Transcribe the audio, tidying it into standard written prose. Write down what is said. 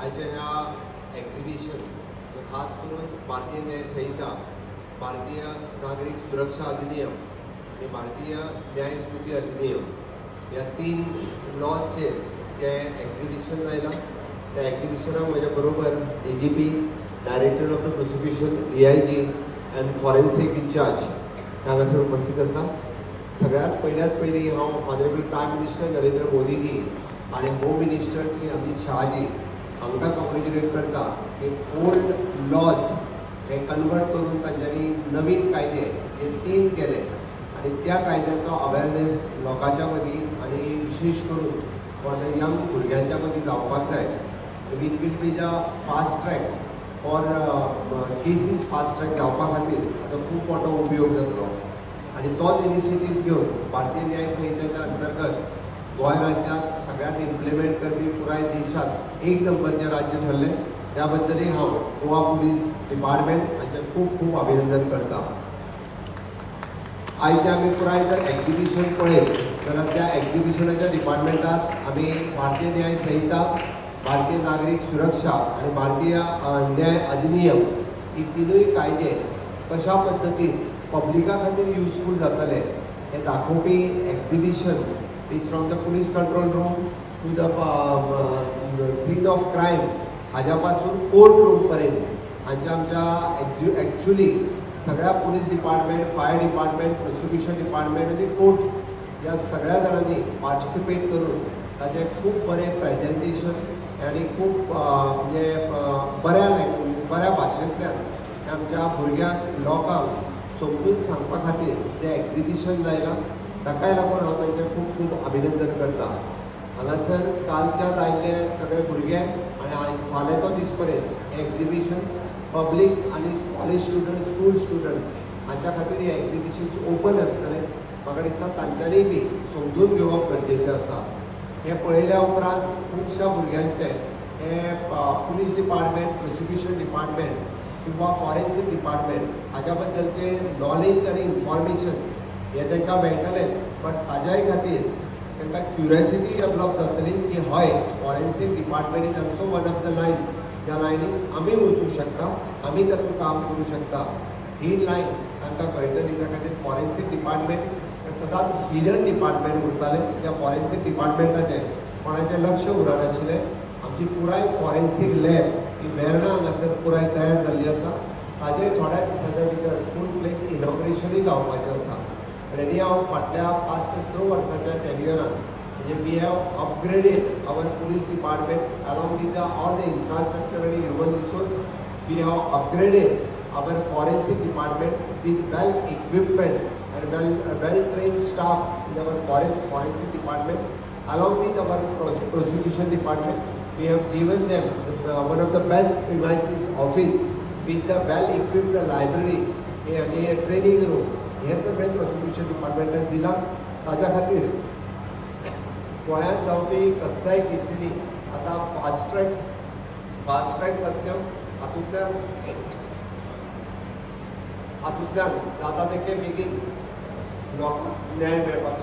आयच्या ह्या एक्झिबिशन खास करून भारतीय न्याय संहिता, भारतीय नागरिक सुरक्षा अधिनियम आणि भारतीय न्याय स्मृती अधिनियम या 3 लॉजचे जे एक्झिबिशन जायला त्या एक्झिबिशनाक म्हज्या बरोबर DGP, director of the prosecution DIG and forensic incharge हांगासर उपस्थित आसा. सगळ्यात पयली हांव honourable prime minister Narendra Modi ji आणि होम मिनिस्टर श्री अमित शाह जी हांकां कॉंग्रॅच्युलेट करता की ओल्ड लॉज हे कन्वर्ट करून तांच्यांनी नवीन कायदे हे 3 केले आणि त्या कायद्याचो अवेअरनेस लोकांच्या मदीं आणि विशेष करून फॉर द यंग भुरग्यांच्या मदीं जावपाक जाय. Which will be the fast track for cases fast track जावपा खातीर हाचो खूब मोठो उपयोग जातलो आणि तोच इनिशिएटीव घेवन भारतीय न्याय संहितेच्या अंतर्गत गोंय राज्यात सगळ्यात इम्प्लिमेंट करपी पुराय देशात 1 नंबरचें राज्य ठरलें. त्या बद्दलूय हांव गोवा पुलीस डिपार्टमेंट हांचें खूब खूब अभिनंदन करता. आयचे आमी पुराय जर एक्झिबिशन पळयत जाल्यार त्या एक्झिबिशनाच्या डिपार्टमेंटात आमी भारतीय न्याय संहिता, भारतीय नागरिक सुरक्षा आणि भारतीय न्याय अधिनियम ही 3य कायदे कशा पद्दतीन पब्लिका खातीर युजफूल जातले हे दाखोवपी exhibition is from the police control room to the scene of crime हाज्या पासून कोर्ट रूम पर्यंत आमच्या एक्च्युली सगळ्या police department, fire department, prosecution department आणि कोर्ट या सगळ्या जाणांनी पार्टिसिपेट करून ताचें खूब बरें प्रेजेंटेशन आणि खूब म्हणजे बऱ्या भाशेंतल्यान आमच्या भुरग्यांक लोकांक समजून सांगपा खातीर तें एक्झिबिशन जायलां. ताकाय लागून हांव तांचें खूब खूब अभिनंदन करता. हांगासर कालच्यान आयिल्ले सगळे भुरगे आनी फाल्यांचो दीस पर्यंत एक्झिबिशन पब्लीक आनी कॉलेज स्टुडंट, स्कूल स्टुडंट्स हांच्या खातीर हें एक्झिबिशन ओपन आसतलें. म्हाका दिसता तांच्यांनी बी समजून घेवप गरजेचें आसा. हें पळयल्या उपरांत खुबश्या भुरग्यांचे हे पुलीस डिपार्टमेंट, प्रोसिक्युशन डिपार्टमेंट किंवा फॉरेन्सिक डिपार्टमेंट हाज्या बद्दलचे नॉलेज आनी इन्फॉर्मेशन हे तांकां मेळटलें. बट ताज्याय खातीर तांकां क्युरियोसिटी डेवलप जातली की हय forensic department is also one of the line ज्या लायनीक आमी वचूं शकता, आमी तातूंत काम करूं शकता. ही लायन तांकां कळटली. त्या खातीर फॉरेन्सिक डिपार्टमेंट सदांच हिडन डिपार्टमेंट उरतालें. त्या फॉरेन्सिक डिपार्टमेंटाचें कोणाचें लक्ष उरनाशिल्लें. आमची पुराय फॉरेन्सिक लॅब ही वेर्णा हांगासर पुराय तयार जाल्ली आसा. ताजेय थोड्या दिसांच्या भितर फूल फ्लेज इनॉग्रेशनूय जावपाचें आसा. आनी हांव फाटल्या 5 ते 6 वर्सांच्या टेन्युअरांत म्हणजे we have upgraded our police department along with all the infrastructure आनी human resource. We have upgraded our forensic department with well equipment and well trained staff in our forensic department along with our prosecution department. We have given them one of the best premises office with the well equipped library and a training room. हे सगळे prosecution डिपार्टमेंटान दिला. ताज्या खातीर गोंयांत जावपी कसल्याय केसींनी आतां fast track Satyam हातूंतल्यान जाता तितके बेगीन लोकांक न्याय मेळपाक शकता.